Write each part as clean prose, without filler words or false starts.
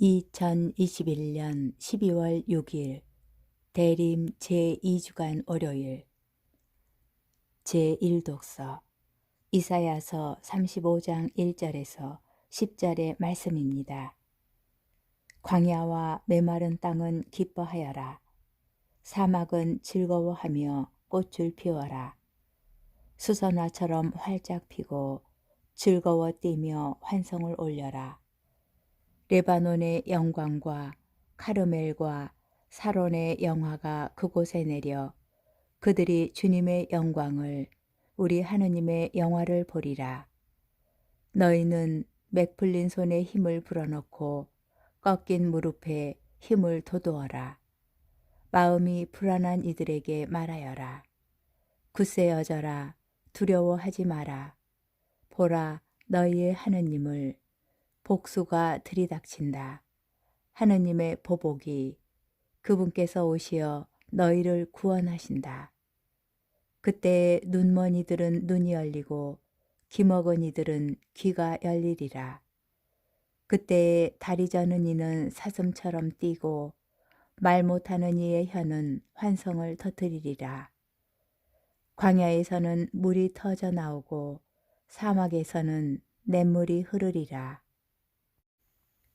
2021년 12월 6일 대림 제2주간 월요일 제1독서 이사야서 35장 1절에서 10절의 말씀입니다. 광야와 메마른 땅은 기뻐하여라. 사막은 즐거워하며 꽃을 피워라. 수선화처럼 활짝 피고 즐거워 뛰며 환성을 올려라. 레바논의 영광과 카르멜과 사론의 영화가 그곳에 내려 그들이 주님의 영광을 우리 하느님의 영화를 보리라. 너희는 맥풀린 손에 힘을 불어넣고 꺾인 무릎에 힘을 돋우어라. 마음이 불안한 이들에게 말하여라. 굳세어져라. 두려워하지 마라. 보라, 너희의 하느님을 복수가 들이닥친다. 하느님의 보복이 그분께서 오시어 너희를 구원하신다. 그때 눈먼 이들은 눈이 열리고 귀먹은 이들은 귀가 열리리라. 그때에 다리 저는 이는 사슴처럼 뛰고 말 못하는 이의 혀는 환성을 터뜨리리라. 광야에서는 물이 터져 나오고 사막에서는 냇물이 흐르리라.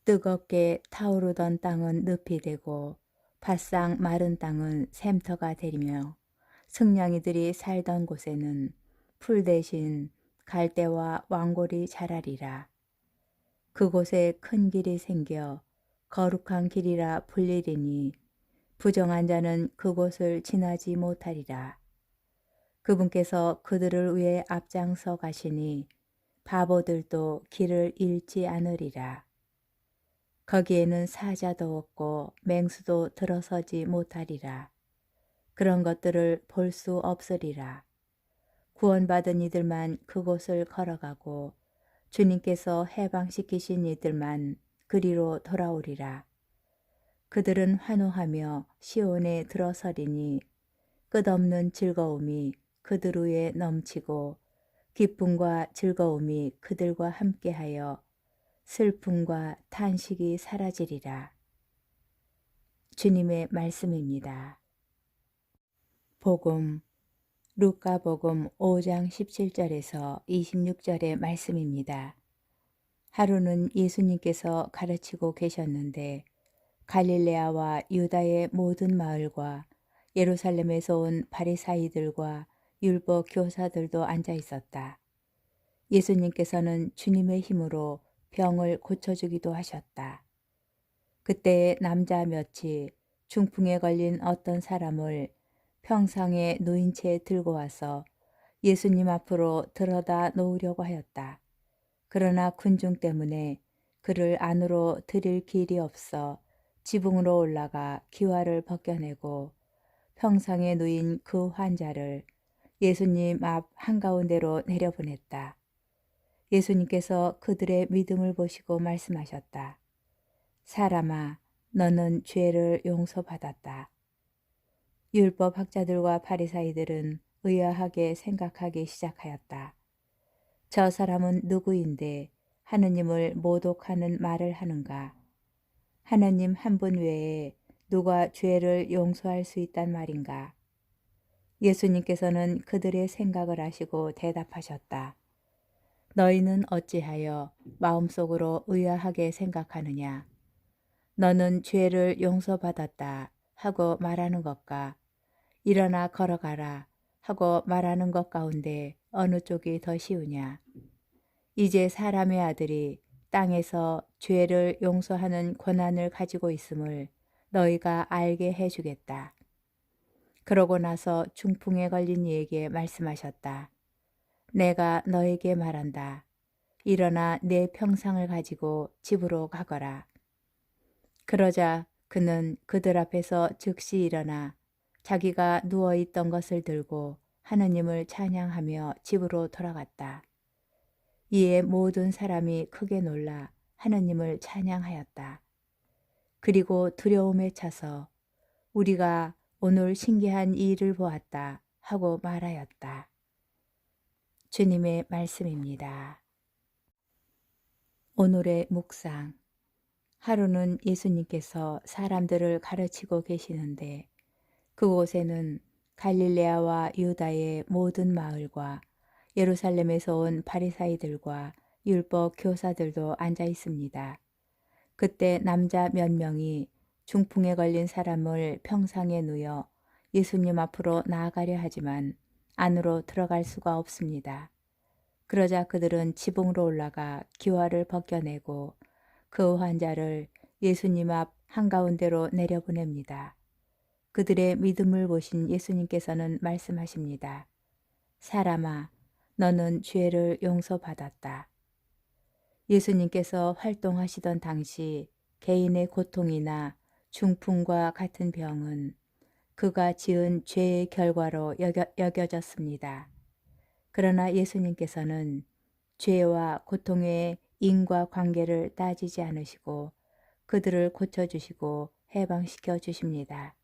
뜨겁게 타오르던 땅은 늪이 되고 바싹 마른 땅은 샘터가 되리며 승냥이들이 살던 곳에는 풀 대신 갈대와 왕골이 자라리라. 그곳에 큰 길이 생겨 거룩한 길이라 불리리니 부정한 자는 그곳을 지나지 못하리라. 그분께서 그들을 위해 앞장서 가시니 바보들도 길을 잃지 않으리라. 거기에는 사자도 없고 맹수도 들어서지 못하리라. 그런 것들을 볼 수 없으리라. 구원받은 이들만 그곳을 걸어가고 주님께서 해방시키신 이들만 그리로 돌아오리라. 그들은 환호하며 시온에 들어서리니 끝없는 즐거움이 그들 위에 넘치고 기쁨과 즐거움이 그들과 함께하여 슬픔과 탄식이 사라지리라. 주님의 말씀입니다. 복음 루카복음 5장 17절에서 26절의 말씀입니다. 하루는 예수님께서 가르치고 계셨는데 갈릴레아와 유다의 모든 마을과 예루살렘에서 온 바리사이들과 율법 교사들도 앉아 있었다. 예수님께서는 주님의 힘으로 병을 고쳐주기도 하셨다. 그때 남자 몇이 중풍에 걸린 어떤 사람을 평상에 누인 채 들고 와서 예수님 앞으로 들어다 놓으려고 하였다. 그러나 군중 때문에 그를 안으로 들일 길이 없어 지붕으로 올라가 기와를 벗겨내고 평상에 누인 그 환자를 예수님 앞 한가운데로 내려보냈다. 예수님께서 그들의 믿음을 보시고 말씀하셨다. 사람아, 너는 죄를 용서받았다. 율법 학자들과 바리사이들은 의아하게 생각하기 시작하였다. 저 사람은 누구인데 하느님을 모독하는 말을 하는가? 하느님 한 분 외에 누가 죄를 용서할 수 있단 말인가? 예수님께서는 그들의 생각을 아시고 대답하셨다. 너희는 어찌하여 마음속으로 의아하게 생각하느냐? 너는 죄를 용서받았다 하고 말하는 것과 일어나 걸어가라 하고 말하는 것 가운데 어느 쪽이 더 쉬우냐? 이제 사람의 아들이 땅에서 죄를 용서하는 권한을 가지고 있음을 너희가 알게 해주겠다. 그러고 나서 중풍에 걸린 이에게 말씀하셨다. 내가 너에게 말한다. 일어나 내 평상을 가지고 집으로 가거라. 그러자 그는 그들 앞에서 즉시 일어나 자기가 누워있던 것을 들고 하느님을 찬양하며 집으로 돌아갔다. 이에 모든 사람이 크게 놀라 하느님을 찬양하였다. 그리고 두려움에 차서 우리가 오늘 신기한 이 일을 보았다 하고 말하였다. 주님의 말씀입니다. 오늘의 묵상. 하루는 예수님께서 사람들을 가르치고 계시는데 그곳에는 갈릴레아와 유다의 모든 마을과 예루살렘에서 온 바리사이들과 율법 교사들도 앉아 있습니다. 그때 남자 몇 명이 중풍에 걸린 사람을 평상에 누여 예수님 앞으로 나아가려 하지만 안으로 들어갈 수가 없습니다. 그러자 그들은 지붕으로 올라가 기와를 벗겨내고 그 환자를 예수님 앞 한가운데로 내려보냅니다. 그들의 믿음을 보신 예수님께서는 말씀하십니다. 사람아, 너는 죄를 용서받았다. 예수님께서 활동하시던 당시 개인의 고통이나 중풍과 같은 병은 그가 지은 죄의 결과로 여겨졌습니다. 그러나 예수님께서는 죄와 고통의 인과 관계를 따지지 않으시고 그들을 고쳐주시고 해방시켜 주십니다.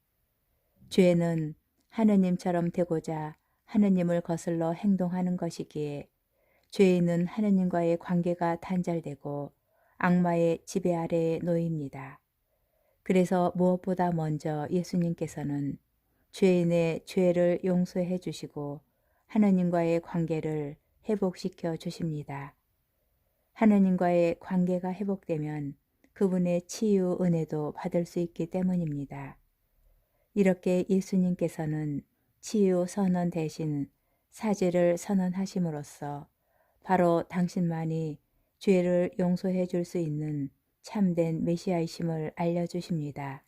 죄는 하느님처럼 되고자 하느님을 거슬러 행동하는 것이기에 죄인은 하느님과의 관계가 단절되고 악마의 지배 아래에 놓입니다. 그래서 무엇보다 먼저 예수님께서는 죄인의 죄를 용서해 주시고 하느님과의 관계를 회복시켜 주십니다. 하느님과의 관계가 회복되면 그분의 치유 은혜도 받을 수 있기 때문입니다. 이렇게 예수님께서는 치유 선언 대신 사죄를 선언하심으로써 바로 당신만이 죄를 용서해 줄 수 있는 참된 메시아이심을 알려주십니다.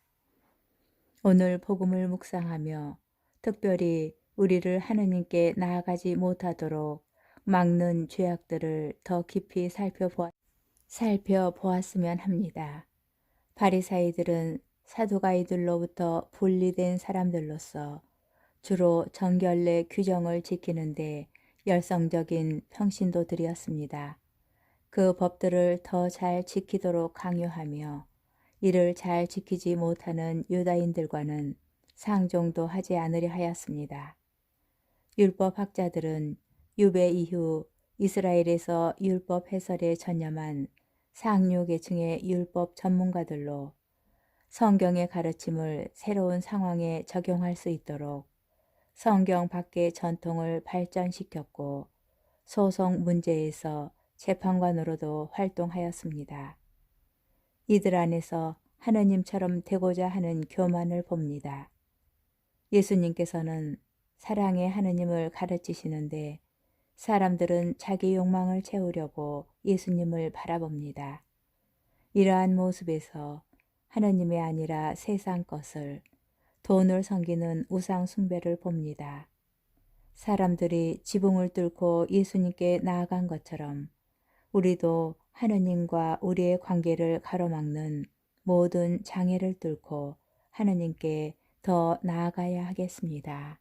오늘 복음을 묵상하며 특별히 우리를 하느님께 나아가지 못하도록 막는 죄악들을 더 깊이 살펴보았으면 합니다. 바리사이들은 사두가이들로부터 분리된 사람들로서 주로 정결례 규정을 지키는데 열성적인 평신도들이었습니다. 그 법들을 더 잘 지키도록 강요하며 이를 잘 지키지 못하는 유다인들과는 상종도 하지 않으려 하였습니다. 율법학자들은 유배 이후 이스라엘에서 율법 해설에 전념한 상류 계층의 율법 전문가들로 성경의 가르침을 새로운 상황에 적용할 수 있도록 성경 밖의 전통을 발전시켰고 소송 문제에서 재판관으로도 활동하였습니다. 이들 안에서 하느님처럼 되고자 하는 교만을 봅니다. 예수님께서는 사랑의 하느님을 가르치시는데 사람들은 자기 욕망을 채우려고 예수님을 바라봅니다. 이러한 모습에서 하느님이 아니라 세상 것을 돈을 섬기는 우상 숭배를 봅니다. 사람들이 지붕을 뚫고 예수님께 나아간 것처럼 우리도 하느님과 우리의 관계를 가로막는 모든 장애를 뚫고 하느님께 더 나아가야 하겠습니다.